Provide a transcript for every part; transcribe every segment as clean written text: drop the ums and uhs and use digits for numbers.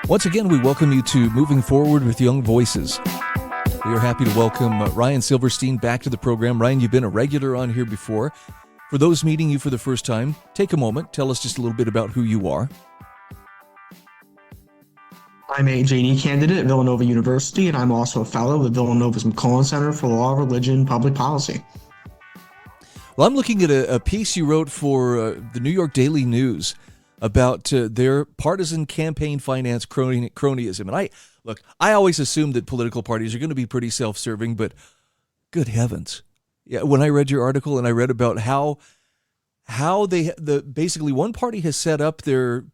Once again, we welcome you to Moving Forward with Young Voices. We are happy to welcome Ryan Silverstein back to the program. Ryan, you've been a regular on here before. For those meeting you for the first time, take a moment. Tell us just a little bit about who you are. I'm a JD candidate at Villanova University, and I'm also a fellow with Villanova's McCullen Center for Law, Religion, Public Policy. Well, I'm looking at a piece you wrote for the New York Daily News about their partisan campaign finance cronyism. And I always assumed that political parties are going to be pretty self-serving, but good heavens. Yeah, when I read your article and I read about how basically one party has set up their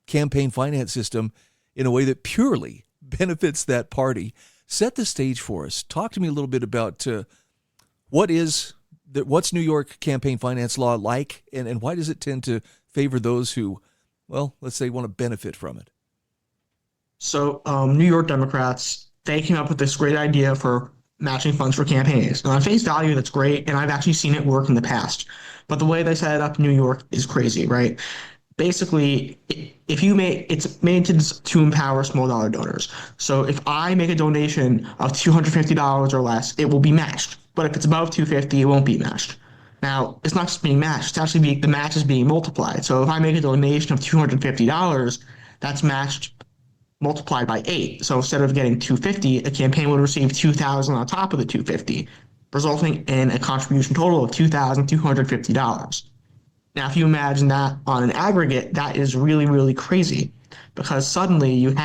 campaign finance system in a way that purely benefits that party. Set the stage for us. Talk to me a little bit about what's New York campaign finance law like, and why does it tend to favor those who, well, let's say, want to benefit from it? So New York Democrats, they came up with this great idea for matching funds for campaigns. And on face value, that's great, and I've actually seen it work in the past. But the way they set it up in New York is crazy, right? Basically, it's made to empower small dollar donors. So if I make a donation of $250 or less, it will be matched. But if it's above $250, it won't be matched. Now, it's not just being matched, it's actually the match is being multiplied. So if I make a donation of $250, that's matched multiplied by 8. So instead of getting $250, a campaign would receive $2,000 on top of the $250, resulting in a contribution total of $2,250. Now, if you imagine that on an aggregate, that is really, really crazy, because suddenly you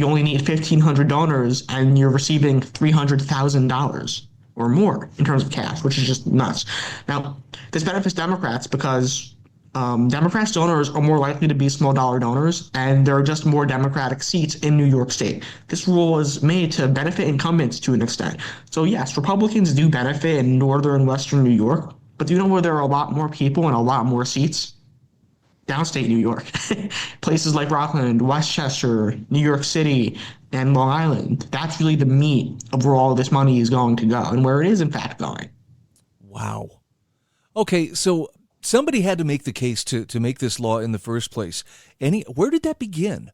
only need 1,500 donors and you're receiving $300,000 or more in terms of cash, which is just nuts. Now, this benefits Democrats because Democrats donors are more likely to be small dollar donors, and there are just more Democratic seats in New York State. This rule was made to benefit incumbents to an extent. So yes, Republicans do benefit in northern and western New York, but do you know where there are a lot more people and a lot more seats? Downstate New York. Places like Rockland, Westchester, New York City, and Long Island. That's really the meat of where all this money is going to go, and where it is in fact going. Wow. Okay, so somebody had to make the case to make this law in the first place. Where did that begin?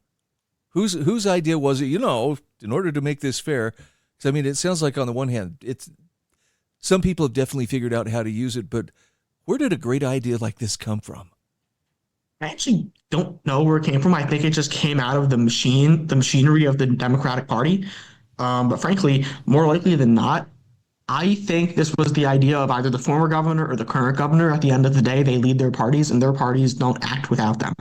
Whose idea was it, in order to make this fair? Because, I mean, it sounds like on the one hand, some people have definitely figured out how to use it, but where did a great idea like this come from? I actually don't know where it came from. I think it just came out of the machinery of the Democratic Party. But frankly, more likely than not, I think this was the idea of either the former governor or the current governor. At the end of the day, they lead their parties, and their parties don't act without them.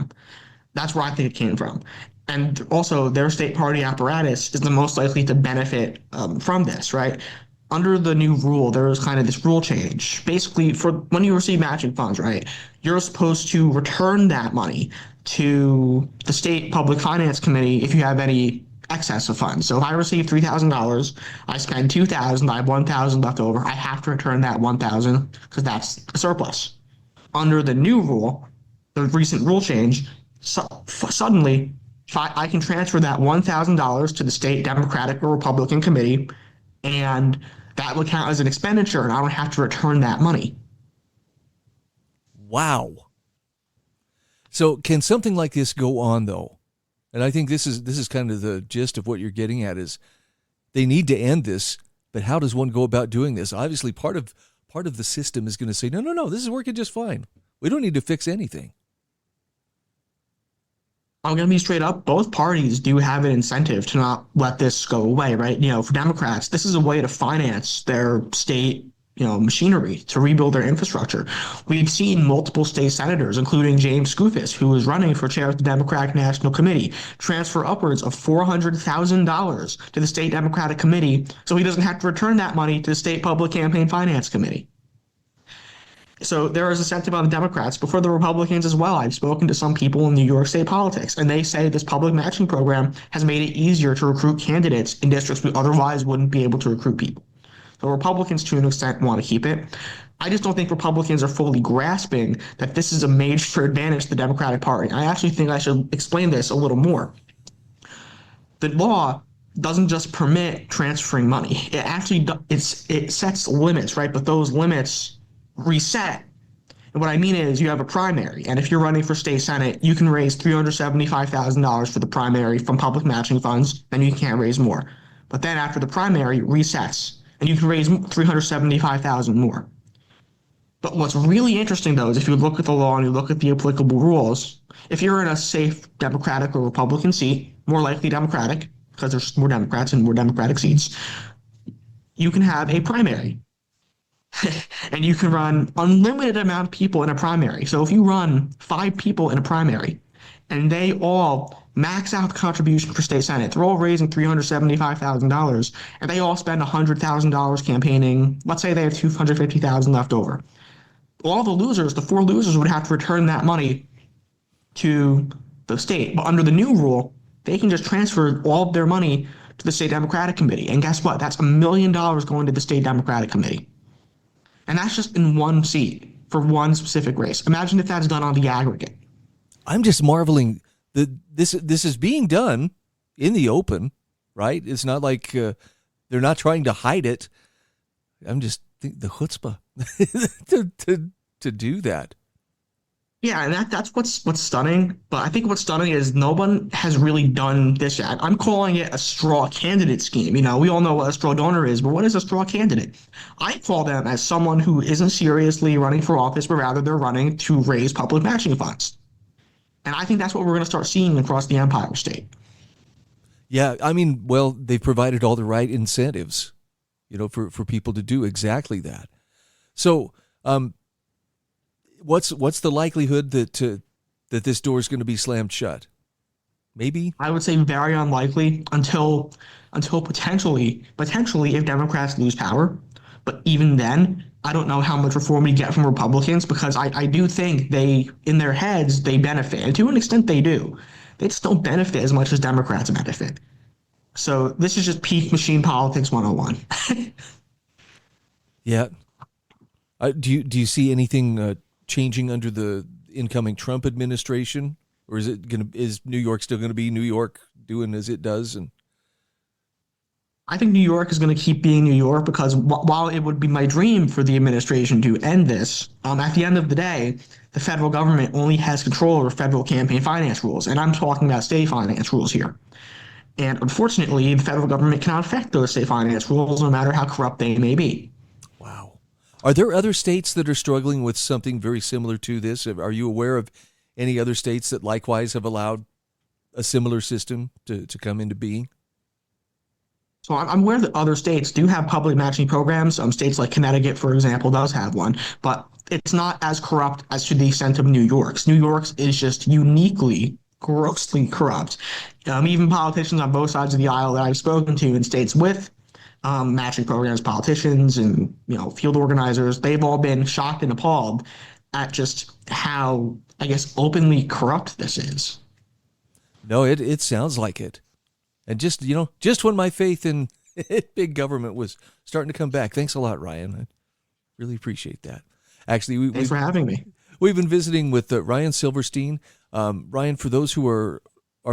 That's where I think it came from. And also, their state party apparatus is the most likely to benefit from this, right? Under the new rule, there is kind of this rule change. Basically, for when you receive matching funds, right, you're supposed to return that money to the state public finance committee if you have any excess of funds. So if I receive $3,000, I spend $2,000, I have $1,000 left over, I have to return that $1,000 because that's a surplus. Under the new rule, the recent rule change, suddenly I can transfer that $1,000 to the state Democratic or Republican committee, and that would count as an expenditure, and I don't have to return that money. Wow. So can something like this go on, though? And I think this is kind of the gist of what you're getting at, is they need to end this, but how does one go about doing this? Obviously, part of the system is going to say, no, this is working just fine. We don't need to fix anything. I'm going to be straight up. Both parties do have an incentive to not let this go away, right? For Democrats, this is a way to finance their state, machinery to rebuild their infrastructure. We've seen multiple state senators, including James Skoufis, who is running for chair of the Democratic National Committee, transfer upwards of $400,000 to the state Democratic Committee so he doesn't have to return that money to the state Public Campaign Finance Committee. So there is incentive on the Democrats, but for the Republicans as well. I've spoken to some people in New York State politics, and they say this public matching program has made it easier to recruit candidates in districts we otherwise wouldn't be able to recruit people. So Republicans, to an extent, want to keep it. I just don't think Republicans are fully grasping that this is a major advantage to the Democratic Party. I actually think I should explain this a little more. The law doesn't just permit transferring money. It actually it sets limits, right? But those limits reset And what I mean is you have a primary, and if you're running for state senate, you can raise $375,000 for the primary from public matching funds, and you can't raise more. But then after the primary resets, and you can raise 375,000 more. But what's really interesting though is if you look at the law and you look at the applicable rules, if you're in a safe Democratic or Republican seat, more likely Democratic, because there's more Democrats and more Democratic seats, you can have a primary. And you can run unlimited amount of people in a primary. So if you run 5 people in a primary and they all max out the contribution for state senate, they're all raising $375,000 and they all spend $100,000 campaigning. Let's say they have $250,000 left over. All the losers, the 4 losers, would have to return that money to the state. But under the new rule, they can just transfer all of their money to the state Democratic Committee. And guess what? That's $1 million going to the state Democratic Committee. And that's just in one seat for one specific race. Imagine if that's done on the aggregate. I'm just marveling that this is being done in the open, right? It's not like they're not trying to hide it. I'm just thinking the chutzpah to do that. Yeah, and that's what's stunning. But I think what's stunning is no one has really done this yet. I'm calling it a straw candidate scheme. You know, we all know what a straw donor is, but what is a straw candidate? I call them as someone who isn't seriously running for office, but rather they're running to raise public matching funds. And I think that's what we're going to start seeing across the Empire State. Yeah, I mean, well, they've provided all the right incentives, you know, for people to do exactly that. So, what's the likelihood that this door is going to be slammed shut? Maybe? I would say very unlikely until potentially if Democrats lose power. But even then, I don't know how much reform we get from Republicans because I do think they, in their heads, they benefit. And to an extent, they do. They just don't benefit as much as Democrats benefit. So this is just peak machine politics 101. Yeah. Do you see anything changing under the incoming Trump administration, or is New York still going to be New York doing as it does? And I think New York is going to keep being New York because while it would be my dream for the administration to end this, at the end of the day, the federal government only has control over federal campaign finance rules, and I'm talking about state finance rules here. And unfortunately, the federal government cannot affect those state finance rules, no matter how corrupt they may be. Wow. Are there other states that are struggling with something very similar to this? Are you aware of any other states that likewise have allowed a similar system to come into being? So I'm aware that other states do have public matching programs. States like Connecticut, for example, does have one, but it's not as corrupt as to the extent of New York's. New York's is just uniquely, grossly corrupt. Even politicians on both sides of the aisle that I've spoken to in states with matching programs, politicians and field organizers, they've all been shocked and appalled at just how, I guess, openly corrupt this is. No, it sounds like it. And just when my faith in big government was starting to come back. Thanks a lot, Ryan. I really appreciate that. Actually, thanks for having me. We've been visiting with Ryan Silverstein. Ryan, for those who are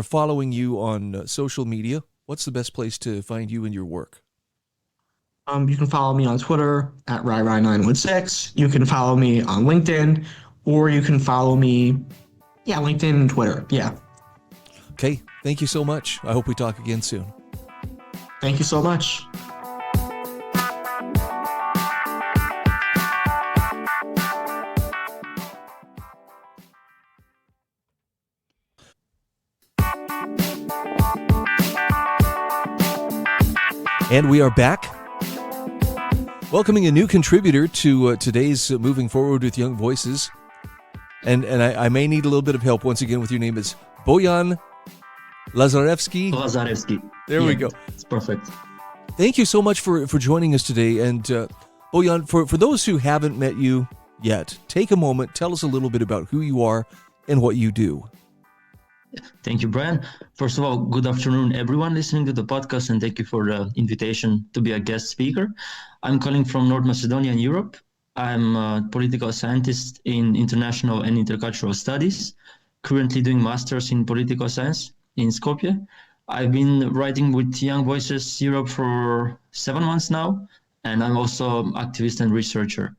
following you on social media, what's the best place to find you and your work? You can follow me on Twitter at RyRy916. You can follow me on LinkedIn, or you can follow me, LinkedIn and Twitter. Yeah. Okay. Thank you so much. I hope we talk again soon. Thank you so much. And we are back, welcoming a new contributor to today's Moving Forward with Young Voices. And I may need a little bit of help once again with your name. It's Bojan Lazarevski. Lazarevski. There we go. It's perfect. Thank you so much for joining us today. And Bojan, for those who haven't met you yet, take a moment, tell us a little bit about who you are and what you do. Thank you, Brian. First of all, good afternoon, everyone listening to the podcast, and thank you for the invitation to be a guest speaker. I'm calling from North Macedonia in Europe. I'm a political scientist in international and intercultural studies, currently doing masters in political science in Skopje. I've been writing with Young Voices Europe for 7 months now, and I'm also an activist and researcher.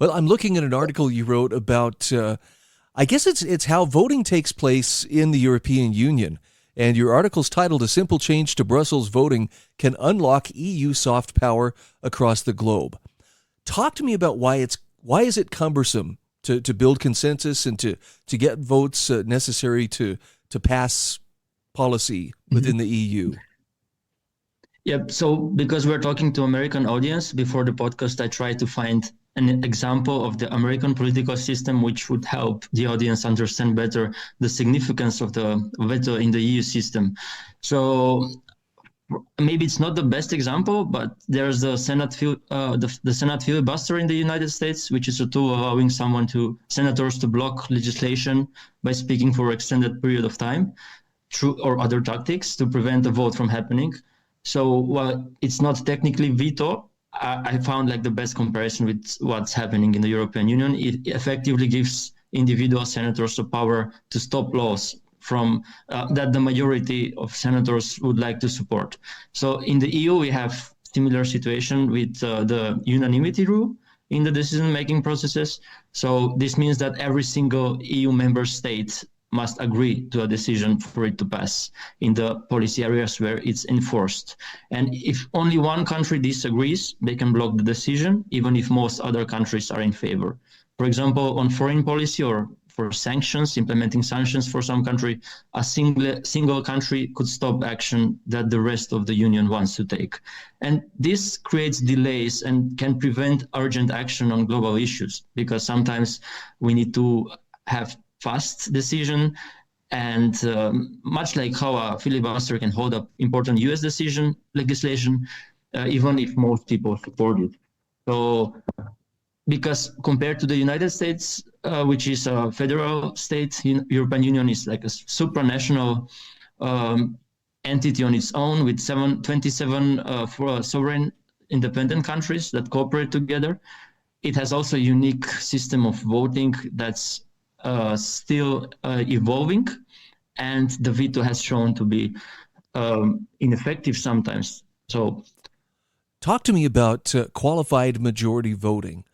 Well, I'm looking at an article you wrote about, I guess it's how voting takes place in the European Union. And your article's titled, "A Simple Change to Brussels Voting Can Unlock EU Soft Power Across the Globe." Talk to me about why is it cumbersome to build consensus and to get votes necessary to pass policy within the EU. Yep. So because we're talking to American audience before the podcast, I tried to find an example of the American political system, which would help the audience understand better the significance of the veto in the EU system. So maybe it's not the best example, but there's the Senate the Senate filibuster in the United States, which is a tool allowing senators to block legislation by speaking for an extended period of time, or other tactics to prevent the vote from happening. So while it's not technically veto, I found like the best comparison with what's happening in the European Union. It effectively gives individual senators the power to stop laws from that the majority of senators would like to support. So in the EU, we have similar situation with the unanimity rule in the decision-making processes. So this means that every single EU member state must agree to a decision for it to pass in the policy areas where it's enforced. And if only one country disagrees, they can block the decision, even if most other countries are in favor. For example, on foreign policy or for sanctions, implementing sanctions for some country, a single country could stop action that the rest of the union wants to take. And this creates delays and can prevent urgent action on global issues, because sometimes we need to have fast decision, and much like how a filibuster can hold up important US legislation, even if most people support it. So, because compared to the United States, which is a federal state, European Union is like a supranational entity on its own with 27 sovereign independent countries that cooperate together. It has also a unique system of voting that's still evolving, and the veto has shown to be ineffective sometimes. So, talk to me about qualified majority voting.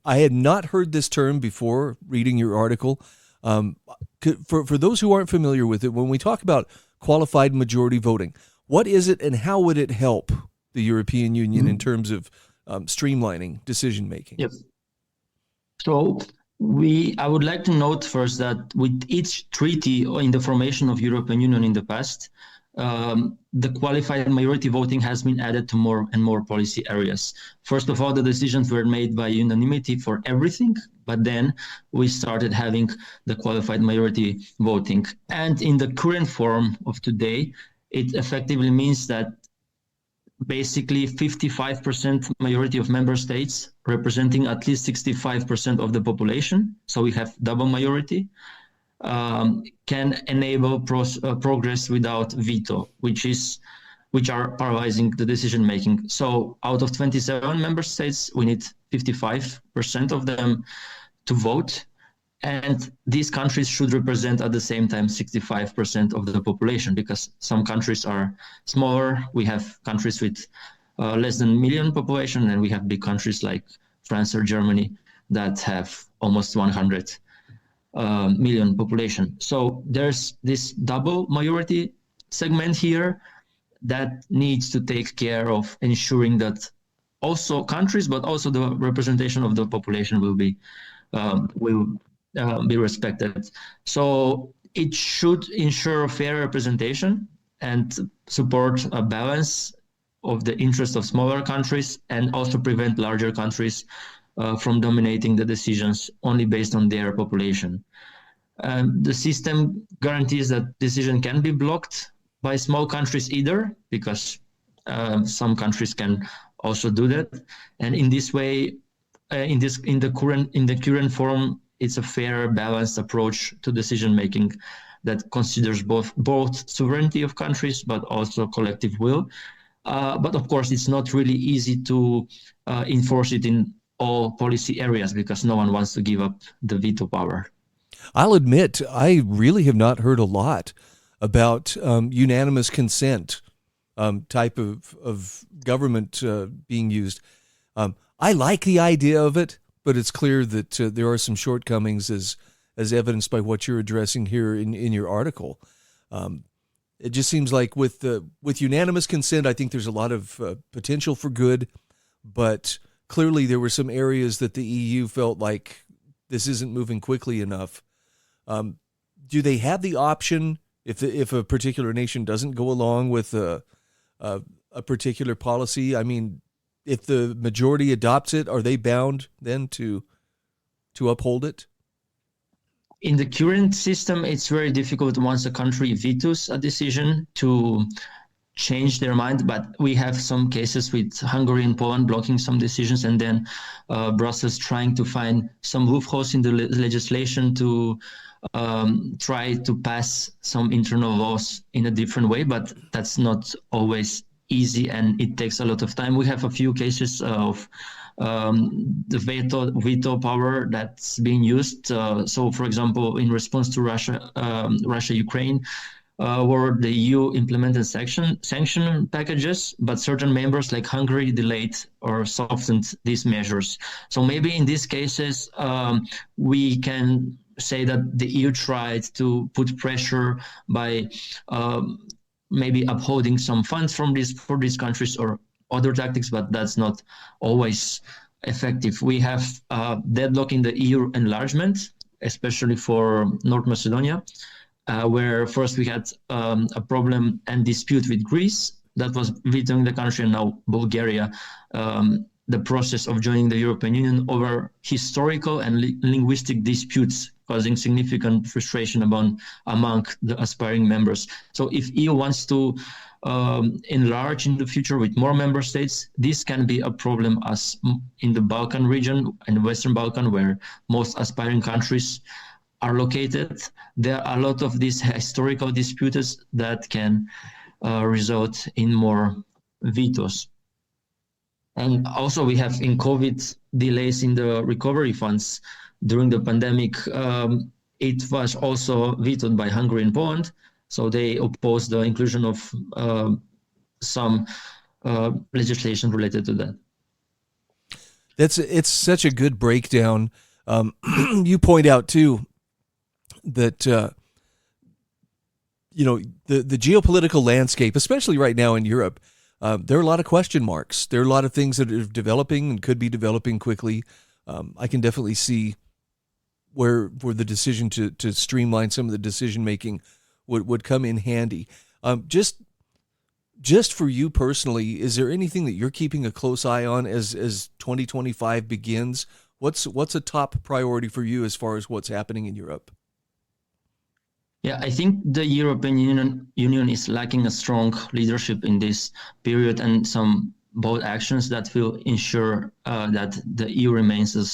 I had not heard this term before reading your article. For those who aren't familiar with it, when we talk about qualified majority voting, what is it and how would it help the European Union in terms of streamlining decision making? Yes. So I would like to note first that with each treaty in the formation of European Union in the past, the qualified majority voting has been added to more and more policy areas. First of all, the decisions were made by unanimity for everything, but then we started having the qualified majority voting. And in the current form of today, it effectively means that basically 55% majority of member states representing at least 65% of the population, so we have double majority, can enable progress without veto, which are paralyzing the decision making. So out of 27 member states, we need 55% of them to vote, and these countries should represent at the same time 65% of the population, because some countries are smaller. We have countries with less than 1 million population, and we have big countries like France or Germany that have almost 100 million population. So there's this double majority segment here that needs to take care of ensuring that also countries, but also the representation of the population will be respected. So it should ensure fair representation and support a balance of the interest of smaller countries, and also prevent larger countries from dominating the decisions only based on their population. The system guarantees that decision can be blocked by small countries either, because some countries can also do that. And in this way, in the current form, it's a fair, balanced approach to decision making that considers both sovereignty of countries, but also collective will. But of course, it's not really easy to enforce it in all policy areas, because no one wants to give up the veto power. I'll admit, I really have not heard a lot about unanimous consent type of government being used. I like the idea of it. but it's clear that there are some shortcomings as evidenced by what you're addressing here in your article. It just seems like with unanimous consent, I think there's a lot of potential for good, but clearly there were some areas that the EU felt like this isn't moving quickly enough. Do they have the option if a particular nation doesn't go along with a particular policy? I mean, if the majority adopts it, are they bound then to uphold it? In the current system, it's very difficult once a country vetoes a decision to change their mind, but we have some cases with Hungary and Poland blocking some decisions, and then Brussels trying to find some loopholes in the legislation to try to pass some internal laws in a different way, but that's not always easy and it takes a lot of time. We have a few cases of the veto power that's being used. So, for example, in response to Russia-Ukraine, where the EU implemented sanction packages, but certain members like Hungary delayed or softened these measures. So maybe in these cases, we can say that the EU tried to put pressure by maybe upholding some funds for these countries or other tactics, but that's not always effective. We have deadlock in the EU enlargement, especially for North Macedonia, where first we had a problem and dispute with Greece that was vetoing the country, and now Bulgaria, the process of joining the European Union over historical and linguistic disputes, causing significant frustration among the aspiring members. So if EU wants to enlarge in the future with more member states, this can be a problem as in the Balkan region and Western Balkan, where most aspiring countries are located. There are a lot of these historical disputes that can result in more vetoes. And also we have in COVID delays in the recovery funds during the pandemic. It was also vetoed by Hungary and Poland. So they opposed the inclusion of some legislation related to that. It's such a good breakdown. You point out too that the geopolitical landscape, especially right now in Europe, there are a lot of question marks. There are a lot of things that are developing and could be developing quickly. I can definitely see where the decision to streamline some of the decision making would come in handy. Just for you personally, is there anything that you're keeping a close eye on as 2025 begins? What's a top priority for you as far as what's happening in Europe? Yeah, I think the European Union is lacking a strong leadership in this period and some bold actions that will ensure that the EU remains a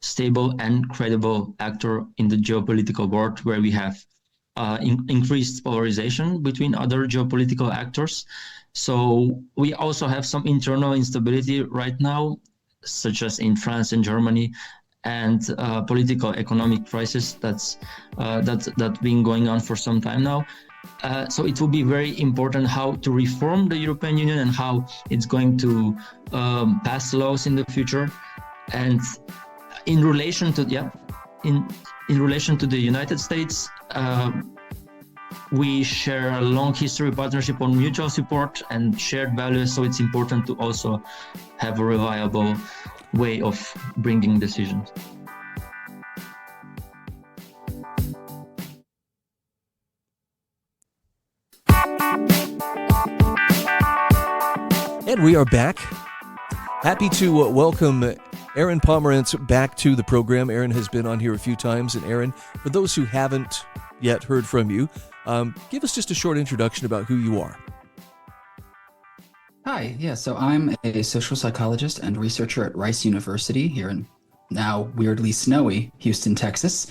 stable and credible actor in the geopolitical world, where we have increased polarization between other geopolitical actors. So we also have some internal instability right now, such as in France and Germany, and political economic crisis that's been going on for some time now. So it will be very important how to reform the European Union and how it's going to pass laws in the future. And in relation to in relation to the United States, we share a long history partnership on mutual support and shared values. So it's important to also have a reliable way of bringing decisions. And we are back. Happy to welcome Aaron Pomerantz back to the program. Aaron has been on here a few times. And Aaron, for those who haven't yet heard from you, give us just a short introduction about who you are. Hi, so I'm a social psychologist and researcher at Rice University here in now weirdly snowy Houston, Texas.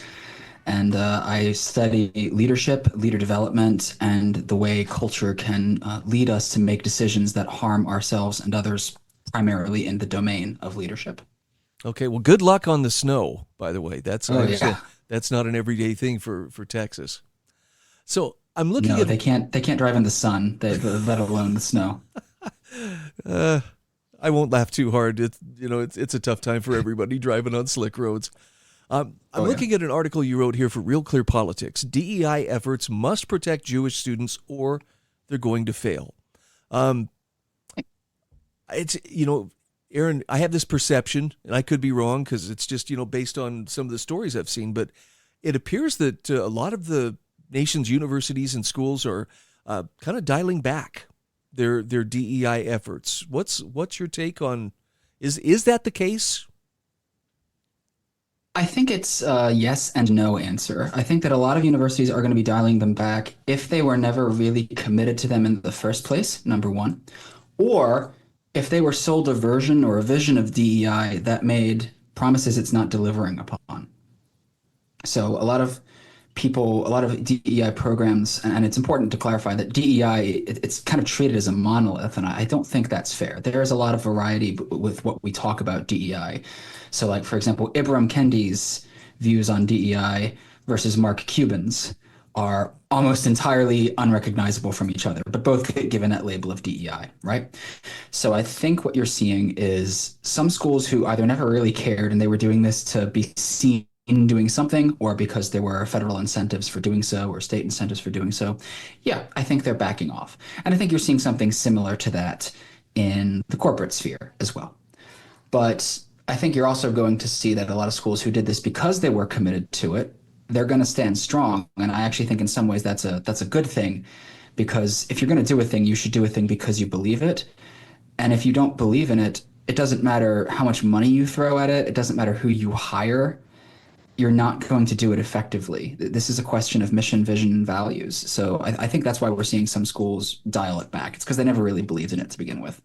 And I study leadership, leader development, and the way culture can lead us to make decisions that harm ourselves and others, primarily in the domain of leadership. Okay, well, good luck on the snow, by the way. That's not an everyday thing for Texas. So I'm looking at... they can't drive in the sun, let alone the snow. I won't laugh too hard. It's a tough time for everybody driving on slick roads. I'm looking at an article you wrote here for Real Clear Politics. DEI efforts must protect Jewish students or they're going to fail. It's, Aaron, I have this perception, and I could be wrong because it's just, based on some of the stories I've seen, but it appears that a lot of the nation's universities and schools are kind of dialing back their DEI efforts. What's your take on, is that the case? I think it's a yes and no answer. I think that a lot of universities are going to be dialing them back if they were never really committed to them in the first place, number one, or if they were sold a version or a vision of DEI that made promises it's not delivering upon. So a lot of DEI programs, and it's important to clarify that DEI, it's kind of treated as a monolith, and I don't think that's fair. There is a lot of variety with what we talk about DEI. So like, for example, Ibram Kendi's views on DEI versus Mark Cuban's are almost entirely unrecognizable from each other, but both get given that label of DEI, right? So I think what you're seeing is some schools who either never really cared and they were doing this to be seen in doing something, or because there were federal incentives for doing so or state incentives for doing so. Yeah, I think they're backing off. And I think you're seeing something similar to that in the corporate sphere as well. But I think you're also going to see that a lot of schools who did this because they were committed to it, they're going to stand strong. And I actually think in some ways that's a good thing, because if you're going to do a thing, you should do a thing because you believe it. And if you don't believe in it, it doesn't matter how much money you throw at it. It doesn't matter who you hire. You're not going to do it effectively. This is a question of mission, vision, and values. So I think that's why we're seeing some schools dial it back. It's because they never really believed in it to begin with.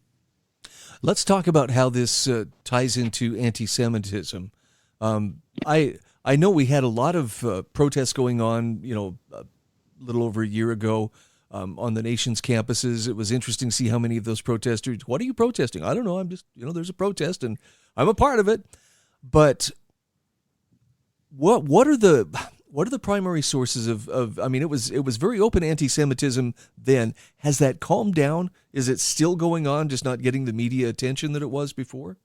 Let's talk about how this ties into anti-Semitism. I know we had a lot of protests going on, a little over a year ago on the nation's campuses. It was interesting to see how many of those protesters, what are you protesting? I don't know. I'm just, there's a protest and I'm a part of it. But what are the primary sources of I mean, it was very open anti-Semitism then. Has that calmed down? Is it still going on, just not getting the media attention that it was before?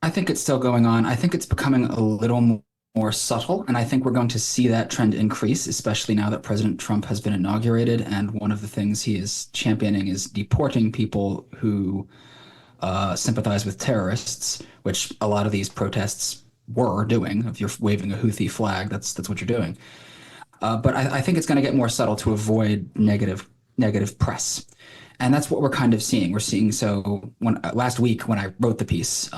I think it's still going on. I think it's becoming a little more subtle, and I think we're going to see that trend increase, especially now that President Trump has been inaugurated, and one of the things he is championing is deporting people who sympathize with terrorists, which a lot of these protests were doing. If you're waving a Houthi flag, that's what you're doing. But I think it's going to get more subtle to avoid negative press. And that's what we're kind of seeing. We're seeing, so last week when I wrote the piece,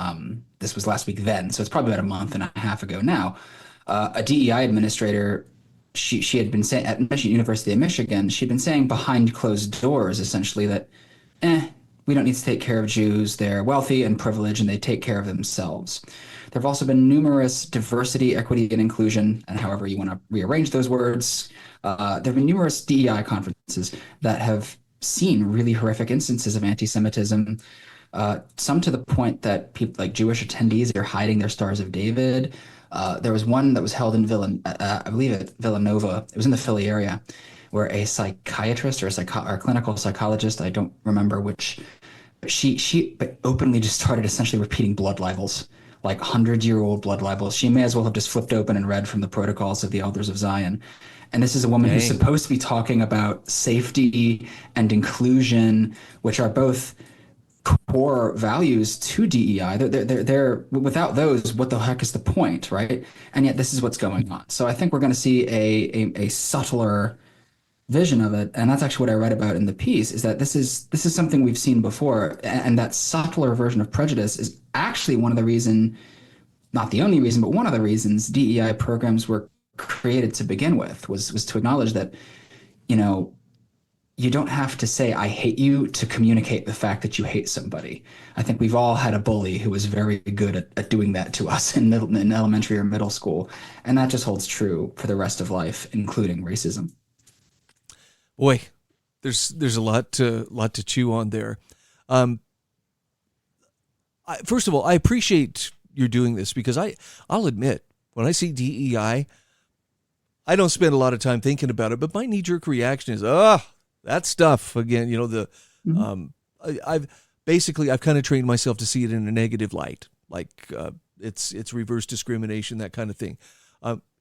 this was last week then, so it's probably about a month and a half ago now, a DEI administrator, she had been saying at University of Michigan, she'd been saying behind closed doors, essentially, that, we don't need to take care of Jews. They're wealthy and privileged, and they take care of themselves. There have also been numerous diversity, equity, and inclusion, and however you want to rearrange those words. There have been numerous DEI conferences that have seen really horrific instances of anti-Semitism, some to the point that people like Jewish attendees are hiding their Stars of David. There was one that was held in I believe at Villanova. It was in the Philly area, where a psychiatrist or a clinical psychologist, I don't remember which, she openly just started essentially repeating blood libels, like 100-year-old blood libels. She may as well have just flipped open and read from the Protocols of the Elders of Zion. And this is a woman who's supposed to be talking about safety and inclusion, which are both core values to DEI. They're without those, what the heck is the point, right? And yet this is what's going on. So I think we're going to see a subtler vision of it, and that's actually what I read about in the piece, is that this is something we've seen before, and that subtler version of prejudice is actually one of the reason, not the only reason, but one of the reasons DEI programs were created to begin with, was to acknowledge that, you don't have to say I hate you to communicate the fact that you hate somebody. I think we've all had a bully who was very good at doing that to us in elementary or middle school, and that just holds true for the rest of life, including racism. Boy, there's a lot to chew on there. First of all, I appreciate you're doing this, because I'll admit, when I see DEI, I don't spend a lot of time thinking about it, but my knee-jerk reaction is, that stuff again. I've basically, I've kind of trained myself to see it in a negative light, like it's reverse discrimination, that kind of thing.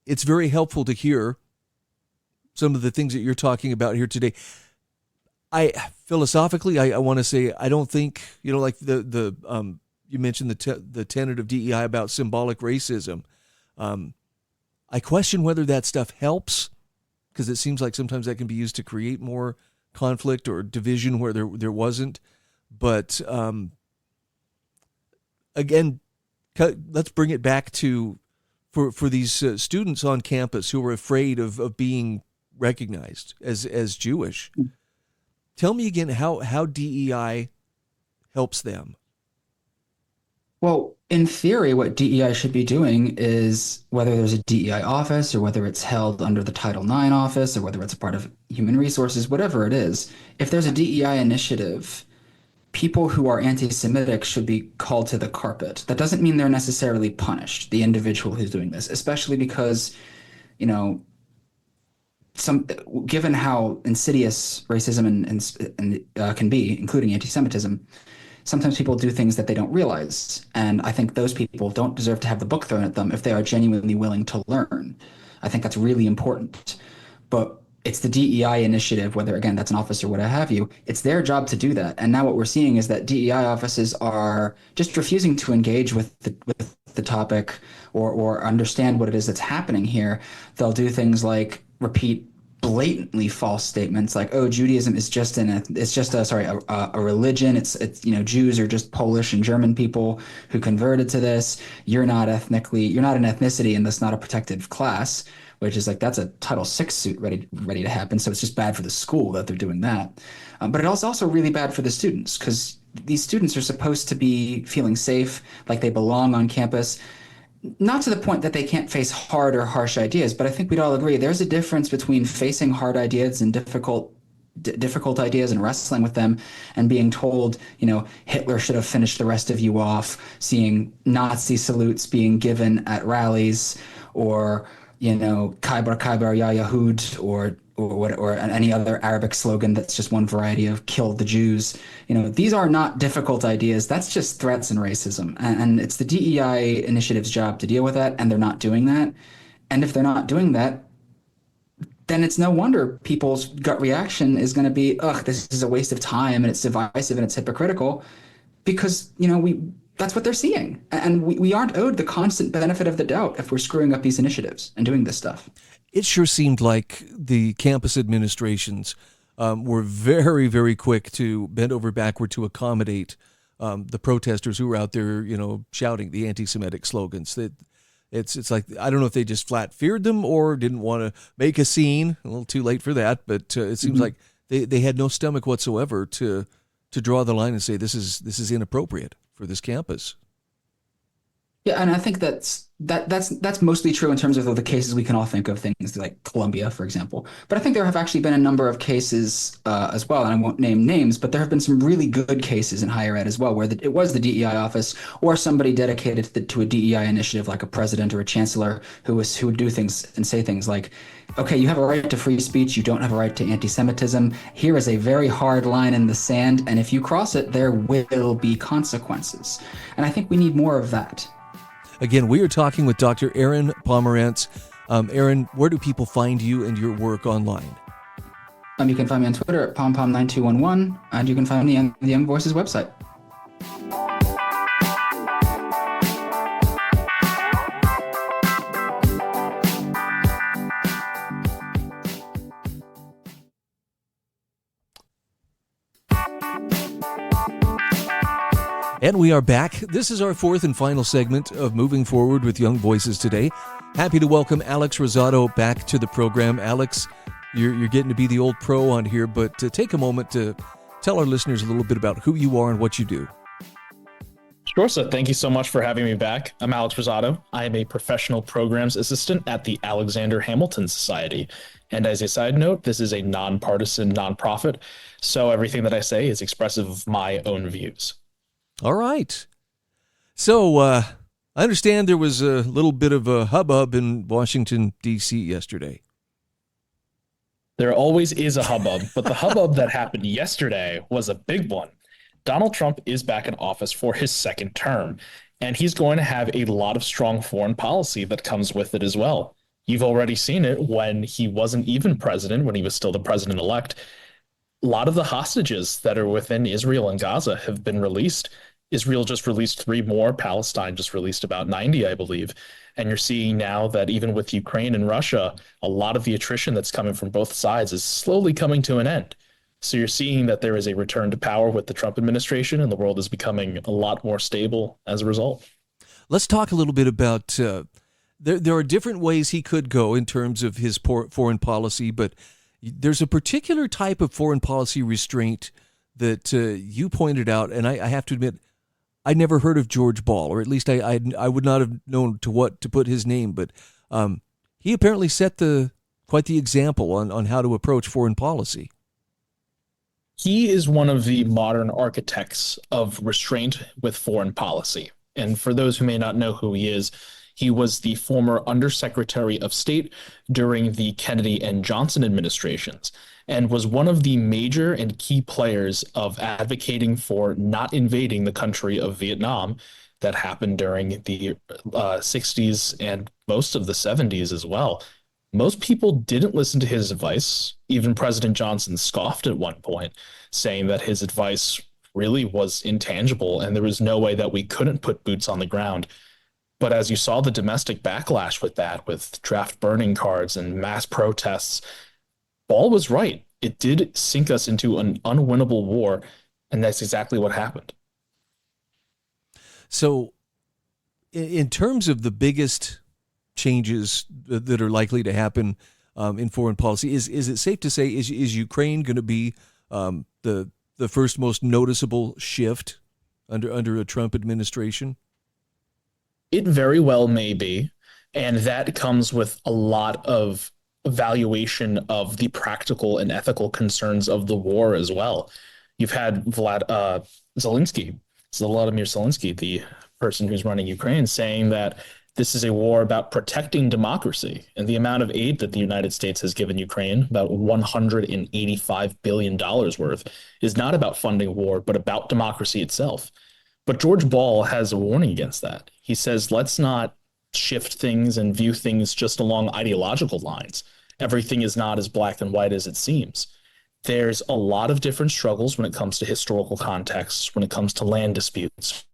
It's very helpful to hear some of the things that you're talking about here today. Philosophically, I want to say I don't think, like you mentioned the tenet of DEI about symbolic racism. I question whether that stuff helps, because it seems like sometimes that can be used to create more conflict or division where there wasn't. But again, let's bring it back to for these students on campus who are afraid of being recognized as Jewish. Tell me again how DEI helps them. Well, in theory, what DEI should be doing is, whether there's a DEI office or whether it's held under the Title IX office or whether it's a part of human resources, whatever it is, if there's a DEI initiative, people who are anti-Semitic should be called to the carpet. That doesn't mean they're necessarily punished, the individual who's doing this, especially because, given how insidious racism and can be, including anti-Semitism, sometimes people do things that they don't realize. And I think those people don't deserve to have the book thrown at them if they are genuinely willing to learn. I think that's really important. But it's the DEI initiative, whether, again, that's an office or what have you, it's their job to do that. And now what we're seeing is that DEI offices are just refusing to engage with the topic or understand what it is that's happening here. They'll do things like repeat blatantly false statements like, "Oh, Judaism is just a religion. It's Jews are just Polish and German people who converted to this. You're not an ethnicity, and that's not a protected class," which is like, that's a Title VI suit ready to happen. So it's just bad for the school that they're doing that. But it's also really bad for the students, because these students are supposed to be feeling safe, like they belong on campus. Not to the point that they can't face hard or harsh ideas, but I think we'd all agree there's a difference between facing hard ideas and difficult ideas and wrestling with them, and being told, Hitler should have finished the rest of you off, seeing Nazi salutes being given at rallies, or Kaibar Kaibar Ya Yahud, or any other Arabic slogan that's just one variety of "kill the Jews." These are not difficult ideas. That's just threats and racism. And it's the DEI initiative's job to deal with that, and they're not doing that. And if they're not doing that, then it's no wonder people's gut reaction is going to be, "Ugh, this is a waste of time, and it's divisive, and it's hypocritical," because, that's what they're seeing. And we aren't owed the constant benefit of the doubt if we're screwing up these initiatives and doing this stuff. It sure seemed like the campus administrations were very, very quick to bend over backward to accommodate the protesters who were out there, shouting the anti-Semitic slogans. It's like, I don't know if they just flat feared them or didn't want to make a scene. A little too late for that, but it seems like they had no stomach whatsoever to draw the line and say this is inappropriate for this campus. Yeah, and I think that's mostly true in terms of the cases we can all think of, things like Columbia, for example. But I think there have actually been a number of cases as well, and I won't name names, but there have been some really good cases in higher ed as well, where it was the DEI office or somebody dedicated to a DEI initiative, like a president or a chancellor, who would do things and say things like, "Okay, you have a right to free speech, you don't have a right to anti-Semitism. Here is a very hard line in the sand, and if you cross it, there will be consequences." And I think we need more of that. Again, we are talking with Dr. Aaron Pomerantz. Aaron, where do people find you and your work online? You can find me on Twitter at pompom9211, and you can find me on the Young Voices website. And we are back. This is our fourth and final segment of Moving Forward with Young Voices today. Happy to welcome Alex Rosado back to the program. Alex, you're getting to be the old pro on here, but take a moment to tell our listeners a little bit about who you are and what you do. Sure, so thank you so much for having me back. I'm Alex Rosado. I am a professional programs assistant at the Alexander Hamilton Society. And as a side note, this is a nonpartisan nonprofit, so everything that I say is expressive of my own views. All right. So I understand there was a little bit of a hubbub in Washington, D.C. yesterday. There always is a hubbub, but the hubbub that happened yesterday was a big one. Donald Trump is back in office for his second term, and he's going to have a lot of strong foreign policy that comes with it as well. You've already seen it when he wasn't even president, when he was still the president-elect. A lot of the hostages that are within Israel and Gaza have been released. Israel just released 3 more. Palestine just released about 90, I believe. And you're seeing now that even with Ukraine and Russia, a lot of the attrition that's coming from both sides is slowly coming to an end. So you're seeing that there is a return to power with the Trump administration, and the world is becoming a lot more stable as a result. Let's talk a little bit about there are different ways he could go in terms of his foreign policy, but there's a particular type of foreign policy restraint that you pointed out, and I have to admit, I never heard of George Ball, or at least I would not have known to what to put his name, but he apparently set quite the example on how to approach foreign policy. He is one of the modern architects of restraint with foreign policy. And for those who may not know who he was the former Undersecretary of State during the Kennedy and Johnson administrations, and was one of the major and key players of advocating for not invading the country of Vietnam that happened during the 60s and most of the 70s as well. Most people didn't listen to his advice. Even President Johnson scoffed at one point, saying that his advice really was intangible and there was no way that we couldn't put boots on the ground. But as you saw the domestic backlash with that, with draft burning cards and mass protests, Ball was right. It did sink us into an unwinnable war, and that's exactly what happened. So in terms of the biggest changes that are likely to happen in foreign policy, is it safe to say, is Ukraine going to be the first most noticeable shift under a Trump administration? It very well may be, and that comes with a lot of evaluation of the practical and ethical concerns of the war as well. You've had Volodymyr Zelensky, the person who's running Ukraine, saying that this is a war about protecting democracy, and the amount of aid that the United States has given Ukraine, about $185 billion worth, is not about funding war, but about democracy itself. But George Ball has a warning against that. He says, let's not shift things and view things just along ideological lines. Everything is not as black and white as it seems. There's a lot of different struggles when it comes to historical contexts, when it comes to land disputes.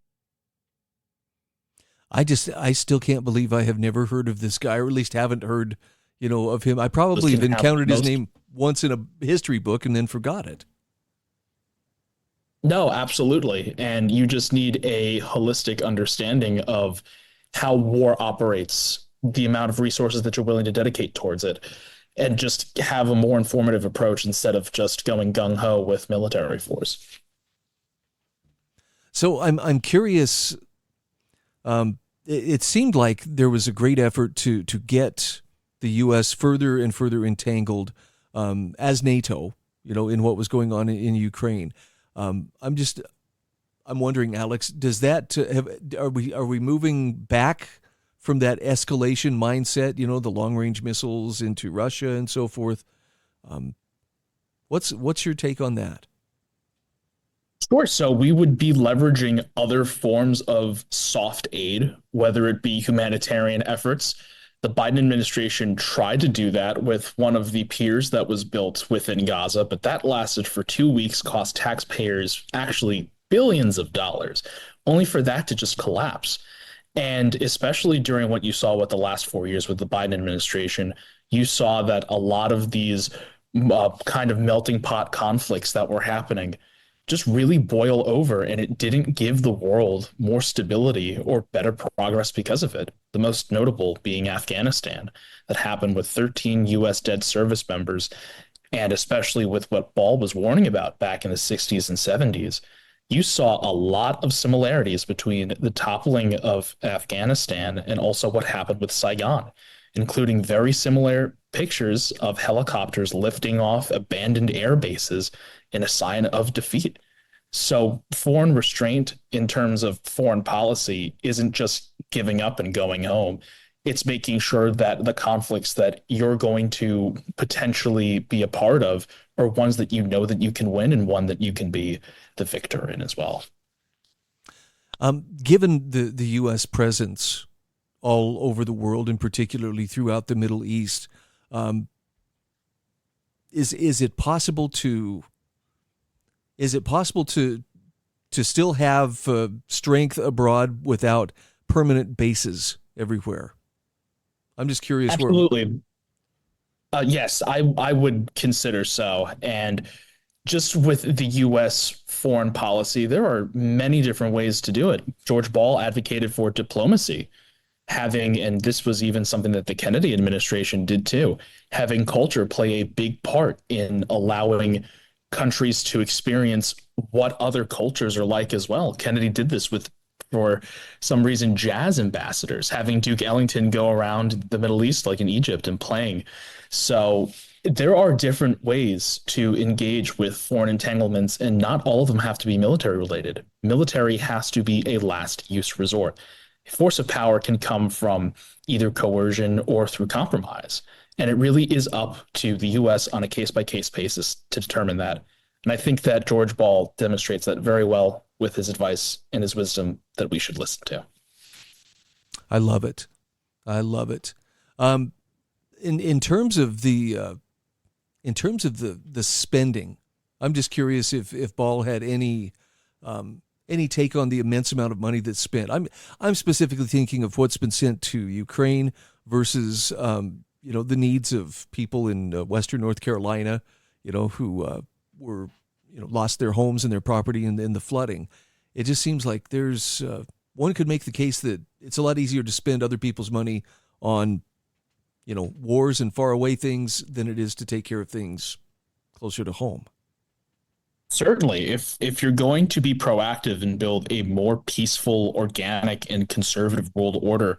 I still can't believe I have never heard of this guy, or at least haven't heard, of him. I probably have encountered his name once in a history book and then forgot it. No, absolutely. And you just need a holistic understanding of how war operates, the amount of resources that you're willing to dedicate towards it, and just have a more informative approach instead of just going gung-ho with military force. So I'm curious. It seemed like there was a great effort to get the U.S. further and further entangled as NATO, in what was going on in Ukraine. I'm wondering, Alex, does that are we moving back from that escalation mindset, the long range missiles into Russia and so forth? What's your take on that? Sure. So we would be leveraging other forms of soft aid, whether it be humanitarian efforts. The Biden administration tried to do that with one of the piers that was built within Gaza, but that lasted for 2 weeks, cost taxpayers actually billions of dollars, only for that to just collapse. And especially during what you saw with the last 4 years with the Biden administration, you saw that a lot of these kind of melting pot conflicts that were happening just really boil over, and it didn't give the world more stability or better progress because of it. The most notable being Afghanistan, that happened with 13 U.S. dead service members, and especially with what Ball was warning about back in the 60s and 70s. You saw a lot of similarities between the toppling of Afghanistan and also what happened with Saigon, including very similar pictures of helicopters lifting off abandoned air bases in a sign of defeat. So foreign restraint in terms of foreign policy isn't just giving up and going home. It's making sure that the conflicts that you're going to potentially be a part of are ones that you know that you can win and one that you can be the victor in as well. Given the U.S. presence all over the world, and particularly throughout the Middle East, is it possible to still have strength abroad without permanent bases everywhere? I'm just curious. Absolutely. Yes, I would consider so. And just with the U.S. foreign policy, there are many different ways to do it. George Ball advocated for diplomacy, and this was even something that the Kennedy administration did too, having culture play a big part in allowing countries to experience what other cultures are like as well. Kennedy did this with, for some reason, jazz ambassadors, having Duke Ellington go around the Middle East, like in Egypt, and playing. So there are different ways to engage with foreign entanglements, and not all of them have to be military related. Military has to be a last use resort. Force of power can come from either coercion or through compromise. And it really is up to the U.S. on a case-by-case basis to determine that. And I think that George Ball demonstrates that very well with his advice and his wisdom that we should listen to. I love it. I love it. In terms of the spending, I'm just curious if Ball had any take on the immense amount of money that's spent. I'm specifically thinking of what's been sent to Ukraine versus the needs of people in Western North Carolina, who were lost their homes and their property in the flooding. It just seems like there's one could make the case that it's a lot easier to spend other people's money on wars and faraway things than it is to take care of things closer to home. Certainly, if you're going to be proactive and build a more peaceful, organic, and conservative world order,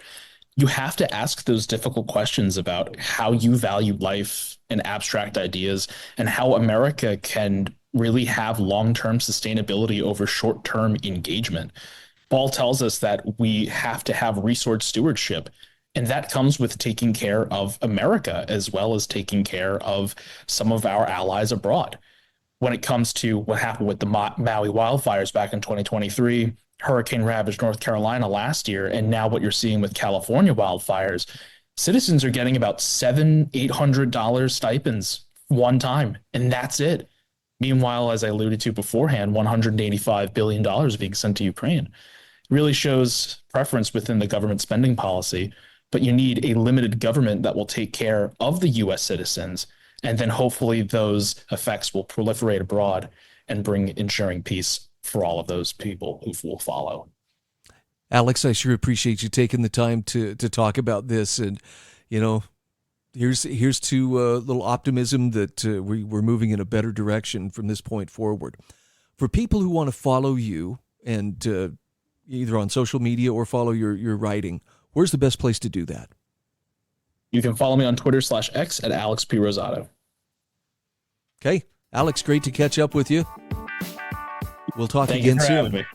you have to ask those difficult questions about how you value life and abstract ideas, and how America can really have long-term sustainability over short-term engagement. Ball tells us that we have to have resource stewardship, and that comes with taking care of America as well as taking care of some of our allies abroad. When it comes to what happened with the Maui wildfires back in 2023, hurricane ravaged North Carolina last year, and now what you're seeing with California wildfires, citizens are getting about $700-800 stipends one time, and that's it. Meanwhile, as I alluded to beforehand, $185 billion being sent to Ukraine. It really shows preference within the government spending policy, but you need a limited government that will take care of the U.S. citizens, and then hopefully those effects will proliferate abroad and bring ensuring peace for all of those people who will follow. Alex, I sure appreciate you taking the time to talk about this, and here's to a little optimism that we're moving in a better direction from this point forward. For people who want to follow you and either on social media or follow your writing, where's the best place to do that? You can follow me on Twitter/X at Alex P. Rosado. Okay. Alex, great to catch up with you. We'll talk Thank again you for soon. having me.